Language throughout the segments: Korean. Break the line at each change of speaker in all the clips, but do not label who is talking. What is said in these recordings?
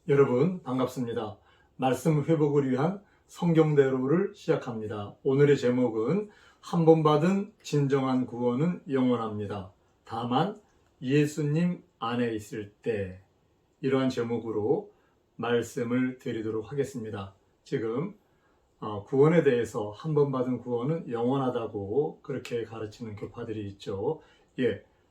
여러분 반갑습니다. 말씀 회복을 위한 성경대로를 시작합니다. 오늘의 제목은 한 번 받은 진정한 구원은 영원합니다. 다만 예수님 안에 있을 때, 이러한 제목으로 말씀을 드리도록 하겠습니다. 지금 구원에 대해서 한 번 받은 구원은 영원하다고 그렇게 가르치는 교파들이 있죠.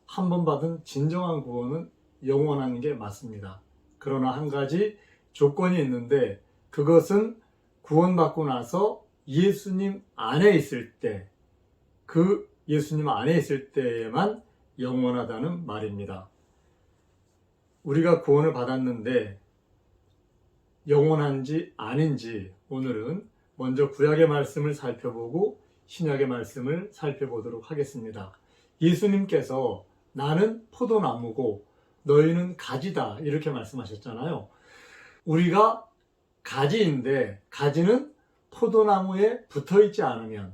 한 번 받은 진정한 구원은 영원한 게 맞습니다. 그러나 한 가지 조건이 있는데, 그것은 구원받고 나서 예수님 안에 있을 때, 그 예수님 안에 있을 때에만 영원하다는 말입니다. 우리가 구원을 받았는데 영원한지 아닌지 오늘은 먼저 구약의 말씀을 살펴보고 신약의 말씀을 살펴보도록 하겠습니다. 예수님께서 나는 포도나무고 너희는 가지다, 이렇게 말씀하셨잖아요. 우리가 가지인데, 가지는 포도나무에 붙어 있지 않으면,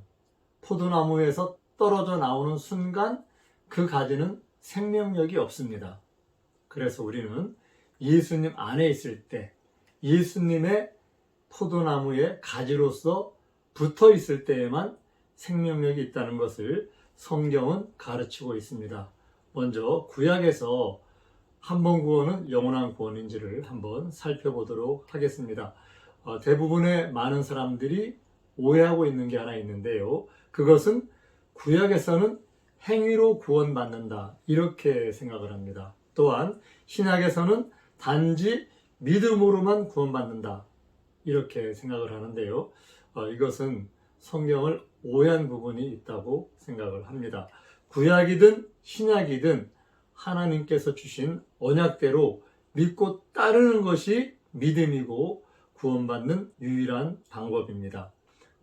포도나무에서 떨어져 나오는 순간 그 가지는 생명력이 없습니다. 그래서 우리는 예수님 안에 있을 때, 예수님의 포도나무에 가지로서 붙어 있을 때에만 생명력이 있다는 것을 성경은 가르치고 있습니다. 먼저 구약에서 한 번 구원은 영원한 구원인지를 한번 살펴보도록 하겠습니다. 대부분의 많은 사람들이 오해하고 있는 게 하나 있는데요. 그것은 구약에서는 행위로 구원받는다, 이렇게 생각을 합니다. 또한 신약에서는 단지 믿음으로만 구원받는다, 이렇게 생각을 하는데요. 이것은 성경을 오해한 부분이 있다고 생각을 합니다. 구약이든 신약이든 하나님께서 주신 언약대로 믿고 따르는 것이 믿음이고 구원받는 유일한 방법입니다.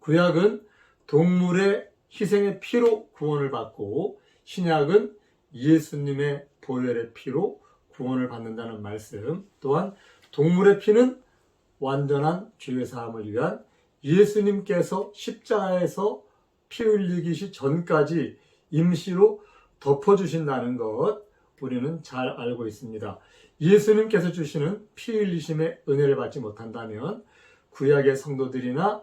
구약은 동물의 희생의 피로 구원을 받고, 신약은 예수님의 보혈의 피로 구원을 받는다는 말씀, 또한 동물의 피는 완전한 죄 사함을 위한, 예수님께서 십자가에서 피 흘리기 전까지 임시로 덮어주신다는 것, 우리는 잘 알고 있습니다. 예수님께서 주시는 피 흘리심의 은혜를 받지 못한다면 구약의 성도들이나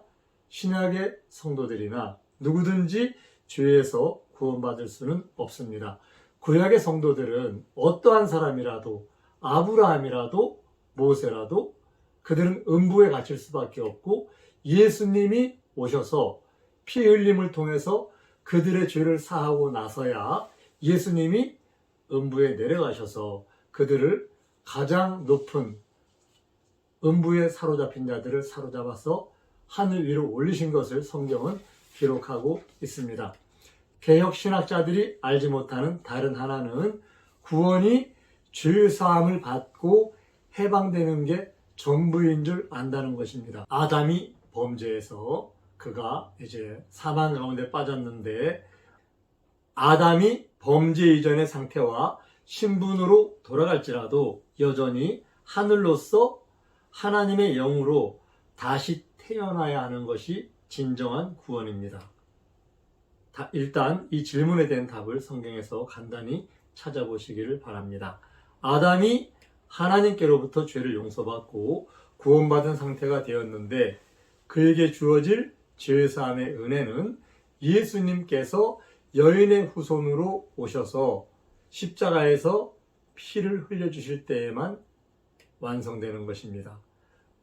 신약의 성도들이나 누구든지 죄에서 구원받을 수는 없습니다. 구약의 성도들은 어떠한 사람이라도, 아브라함이라도 모세라도 그들은 음부에 갇힐 수밖에 없고, 예수님이 오셔서 피 흘림을 통해서 그들의 죄를 사하고 나서야 예수님이 음부에 내려가셔서 그들을 가장 높은 음부에 사로잡힌 자들을 사로잡아서 하늘 위로 올리신 것을 성경은 기록하고 있습니다. 개혁 신학자들이 알지 못하는 다른 하나는 구원이 죄 사함을 받고 해방되는 게 전부인 줄 안다는 것입니다. 아담이 범죄해서 그가 이제 사망 가운데 빠졌는데, 아담이 범죄 이전의 상태와 신분으로 돌아갈지라도 여전히 하늘로서 하나님의 영으로 다시 태어나야 하는 것이 진정한 구원입니다. 일단 이 질문에 대한 답을 성경에서 간단히 찾아보시기를 바랍니다. 아담이 하나님께로부터 죄를 용서받고 구원받은 상태가 되었는데, 그에게 주어질 죄사함의 은혜는 예수님께서 여인의 후손으로 오셔서 십자가에서 피를 흘려주실 때에만 완성되는 것입니다.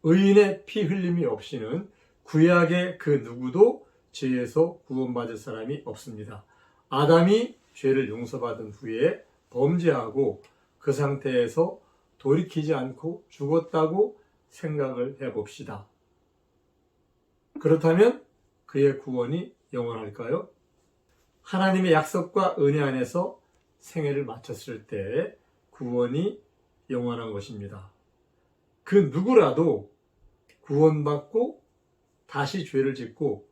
의인의 피 흘림이 없이는 구약의 그 누구도 죄에서 구원받을 사람이 없습니다. 아담이 죄를 용서받은 후에 범죄하고 그 상태에서 돌이키지 않고 죽었다고 생각을 해봅시다. 그렇다면 그의 구원이 영원할까요? 하나님의 약속과 은혜 안에서 생애를 마쳤을 때 구원이 영원한 것입니다. 그 누구라도 구원받고 다시 죄를 짓고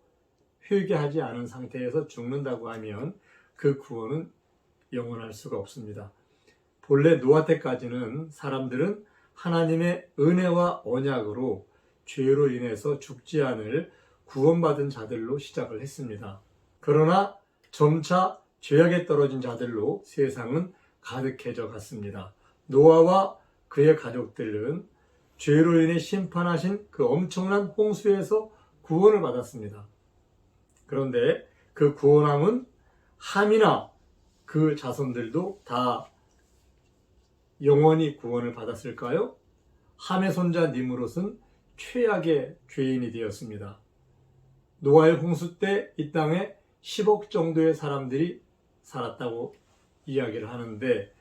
회개하지 않은 상태에서 죽는다고 하면 그 구원은 영원할 수가 없습니다. 본래 노아 때까지는 사람들은 하나님의 은혜와 언약으로 죄로 인해서 죽지 않을 구원받은 자들로 시작을 했습니다. 그러나 점차 죄악에 떨어진 자들로 세상은 가득해져 갔습니다. 노아와 그의 가족들은 죄로 인해 심판하신 그 엄청난 홍수에서 구원을 받았습니다. 그런데 그 구원함은 함이나 그 자손들도 다 영원히 구원을 받았을까요? 함의 손자 니므롯은 최악의 죄인이 되었습니다. 노아의 홍수 때 이 땅에 10억 정도의 사람들이 살았다고 이야기를 하는데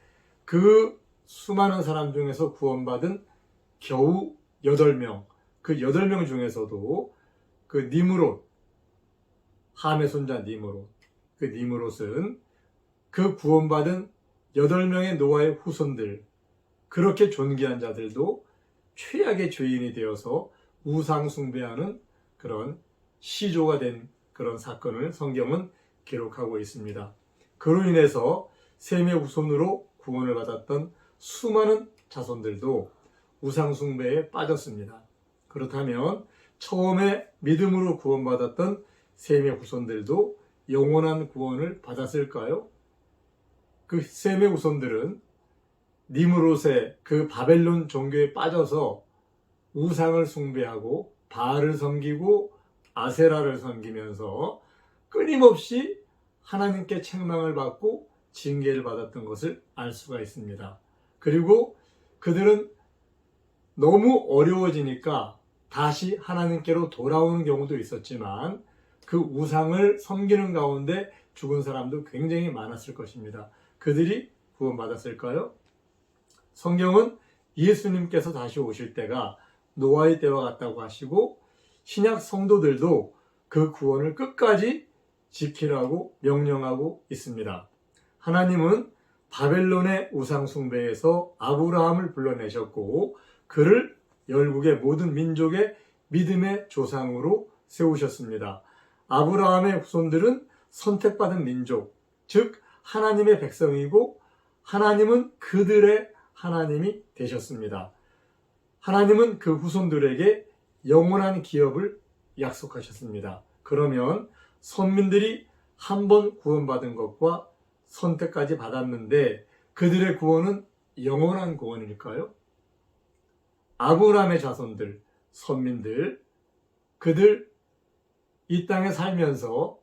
그 수많은 사람 중에서 구원받은 겨우 8명, 그 8명 중에서도 그 니므롯, 함의 손자 니므롯, 그 니므롯은 그 구원받은 8명의 노아의 후손들, 그렇게 존귀한 자들도 최악의 죄인이 되어서 우상 숭배하는 그런 시조가 된 그런 사건을 성경은 기록하고 있습니다. 그로 인해서 셈의 후손으로 구원을 받았던 수많은 자손들도 우상 숭배에 빠졌습니다. 그렇다면 처음에 믿음으로 구원받았던 셈의 후손들도 영원한 구원을 받았을까요? 그 셈의 후손들은 니므롯의 그 바벨론 종교에 빠져서 우상을 숭배하고 바알을 섬기고 아세라를 섬기면서 끊임없이 하나님께 책망을 받고 징계를 받았던 것을 알 수가 있습니다. 그리고 그들은 너무 어려워지니까 다시 하나님께로 돌아오는 경우도 있었지만 그 우상을 섬기는 가운데 죽은 사람도 굉장히 많았을 것입니다. 그들이 구원받았을까요? 성경은 예수님께서 다시 오실 때가 노아의 때와 같다고 하시고 신약 성도들도 그 구원을 끝까지 지키라고 명령하고 있습니다. 하나님은 바벨론의 우상 숭배에서 아브라함을 불러내셨고 그를 열국의 모든 민족의 믿음의 조상으로 세우셨습니다. 아브라함의 후손들은 선택받은 민족, 즉 하나님의 백성이고 하나님은 그들의 하나님이 되셨습니다. 하나님은 그 후손들에게 영원한 기업을 약속하셨습니다. 그러면 선민들이 한 번 구원받은 것과 선택까지 받았는데 그들의 구원은 영원한 구원일까요? 아브라함의 자손들, 선민들, 그들 이 땅에 살면서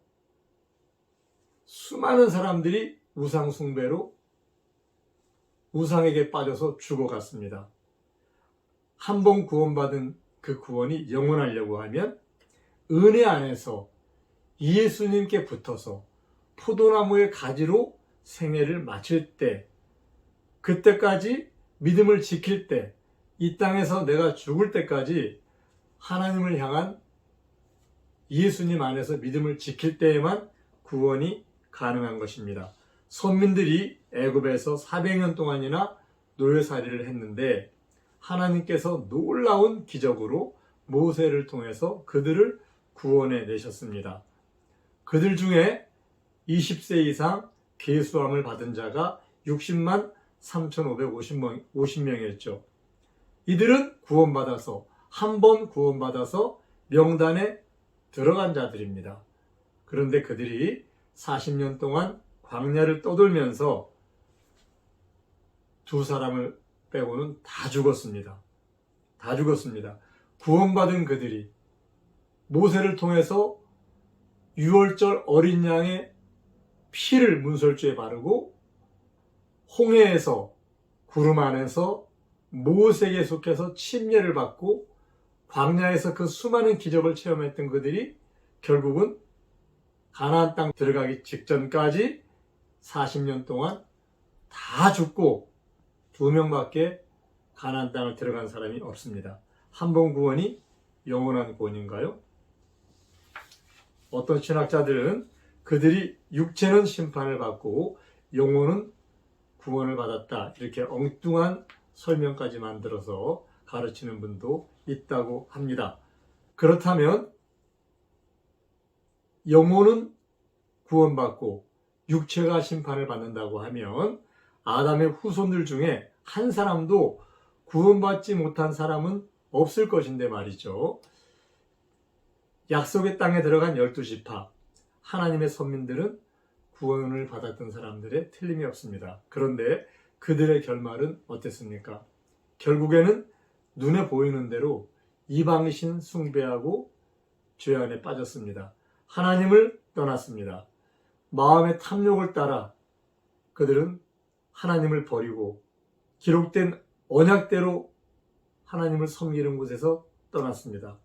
수많은 사람들이 우상 숭배로 우상에게 빠져서 죽어갔습니다. 한 번 구원받은 그 구원이 영원하려고 하면 은혜 안에서 예수님께 붙어서 포도나무의 가지로 생애를 마칠 때, 그때까지 믿음을 지킬 때, 이 땅에서 내가 죽을 때까지 하나님을 향한 예수님 안에서 믿음을 지킬 때에만 구원이 가능한 것입니다. 선민들이 애굽에서 400년 동안이나 노예살이를 했는데 하나님께서 놀라운 기적으로 모세를 통해서 그들을 구원해 내셨습니다. 그들 중에 20세 이상 계수함을 받은 자가 60만 3,550명이었죠. 이들은 구원받아서 한 번 구원받아서 명단에 들어간 자들입니다. 그런데 그들이 40년 동안 광야를 떠돌면서 두 사람을 빼고는 다 죽었습니다. 다 죽었습니다. 구원받은 그들이 모세를 통해서 유월절 어린 양의 피를 문설주에 바르고 홍해에서 구름 안에서 모세에게 속해서 침례를 받고 광야에서 그 수많은 기적을 체험했던 그들이 결국은 가나안 땅 들어가기 직전까지 40년 동안 다 죽고 2명밖에 가나안 땅을 들어간 사람이 없습니다. 한 번 구원이 영원한 구원인가요? 어떤 신학자들은 그들이 육체는 심판을 받고 영혼은 구원을 받았다, 이렇게 엉뚱한 설명까지 만들어서 가르치는 분도 있다고 합니다. 그렇다면 영혼은 구원받고 육체가 심판을 받는다고 하면 아담의 후손들 중에 한 사람도 구원받지 못한 사람은 없을 것인데 말이죠. 약속의 땅에 들어간 12지파, 하나님의 선민들은 구원을 받았던 사람들의 틀림이 없습니다. 그런데 그들의 결말은 어땠습니까? 결국에는 눈에 보이는 대로 이방신 숭배하고 죄 안에 빠졌습니다. 하나님을 떠났습니다. 마음의 탐욕을 따라 그들은 하나님을 버리고 기록된 언약대로 하나님을 섬기는 곳에서 떠났습니다.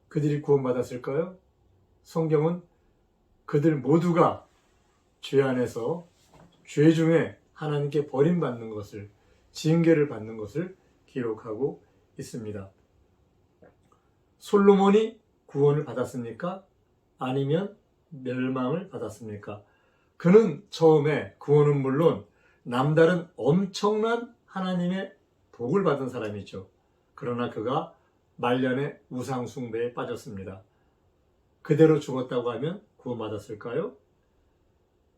그들이 구원받았을까요? 성경은 그들 모두가 죄 안에서 죄 중에 하나님께 버림받는 것을, 징계를 받는 것을 기록하고 있습니다. 솔로몬이 구원을 받았습니까? 아니면 멸망을 받았습니까? 그는 처음에 구원은 물론 남다른 엄청난 하나님의 복을 받은 사람이죠. 그러나 그가 말년에 우상 숭배에 빠졌습니다. 그대로 죽었다고 하면 구원받았을까요?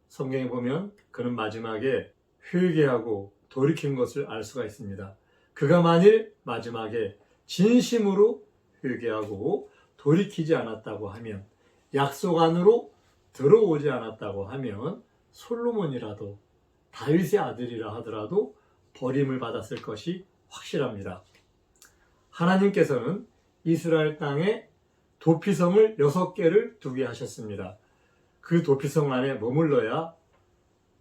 성경에 보면 그는 마지막에 회개하고 돌이킨 것을 알 수가 있습니다. 그가 만일 마지막에 진심으로 회개하고 돌이키지 않았다고 하면, 약속 안으로 들어오지 않았다고 하면 솔로몬이라도, 다윗의 아들이라 하더라도 버림을 받았을 것이 확실합니다. 하나님께서는 이스라엘 땅에 도피성을 6개를 두게 하셨습니다. 그 도피성 안에 머물러야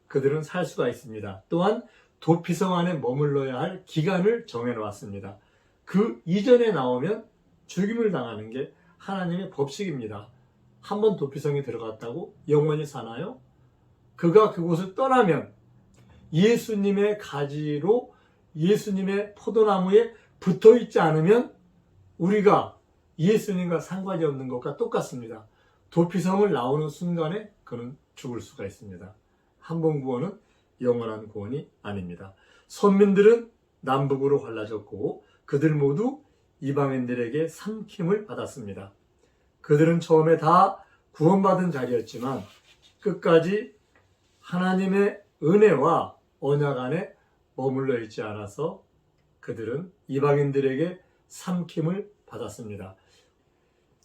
그들은 살 수가 있습니다. 또한 도피성 안에 머물러야 할 기간을 정해놓았습니다. 그 이전에 나오면 죽임을 당하는 게 하나님의 법칙입니다. 한번 도피성에 들어갔다고 영원히 사나요? 그가 그곳을 떠나면 예수님의 가지로 예수님의 포도나무에 붙어있지 않으면 우리가 예수님과 상관이 없는 것과 똑같습니다. 도피성을 나오는 순간에 그는 죽을 수가 있습니다. 한 번 구원은 영원한 구원이 아닙니다. 선민들은 남북으로 갈라졌고 그들 모두 이방인들에게 삼킴을 받았습니다. 그들은 처음에 다 구원받은 자리였지만 끝까지 하나님의 은혜와 언약 안에 머물러 있지 않아서 그들은 이방인들에게 삼킴을 받았습니다.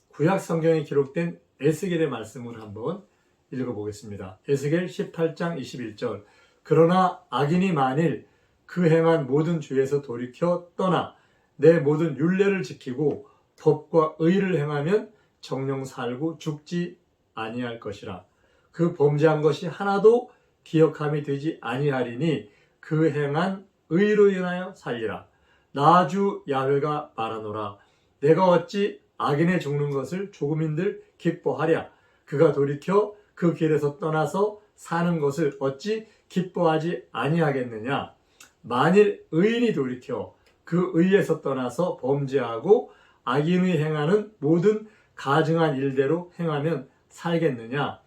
구약 성경에 기록된 에스겔의 말씀을 한번 읽어보겠습니다. 에스겔 18장 21절. 그러나 악인이 만일 그 행한 모든 죄에서 돌이켜 떠나 내 모든 율례를 지키고 법과 의를 행하면 정령 살고 죽지 아니할 것이라. 그 범죄한 것이 하나도 기억함이 되지 아니하리니 그 행한 의로 인하여 살리라. 나 주 야훼가 말하노라. 내가 어찌 악인의 죽는 것을 조금인들 기뻐하랴. 그가 돌이켜 그 길에서 떠나서 사는 것을 어찌 기뻐하지 아니하겠느냐. 만일 의인이 돌이켜 그 의에서 떠나서 범죄하고 악인이 행하는 모든 가증한 일대로 행하면 살겠느냐.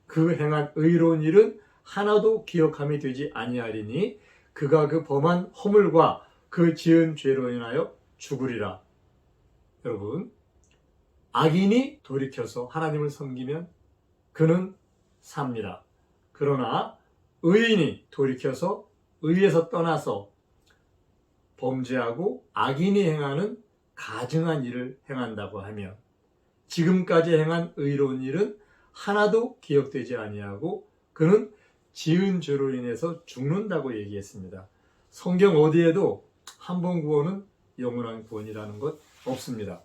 그 행한 의로운 일은 하나도 기억함이 되지 아니하리니 그가 그 범한 허물과 그 지은 죄로 인하여 죽으리라. 여러분, 악인이 돌이켜서 하나님을 섬기면 그는 삽니다. 그러나 의인이 돌이켜서 의에서 떠나서 범죄하고 악인이 행하는 가증한 일을 행한다고 하면 지금까지 행한 의로운 일은 하나도 기억되지 아니하고 그는 지은 죄로 인해서 죽는다고 얘기했습니다. 성경 어디에도 한 번 구원은 영원한 구원이라는 것 없습니다.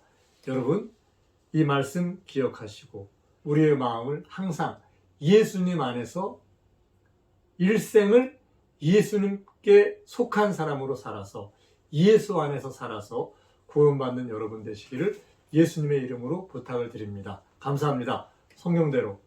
여러분, 이 말씀 기억하시고 우리의 마음을 항상 예수님 안에서 일생을 예수님께 속한 사람으로 살아서 예수 안에서 살아서 구원받는 여러분 되시기를 예수님의 이름으로 부탁을 드립니다. 감사합니다. 성경대로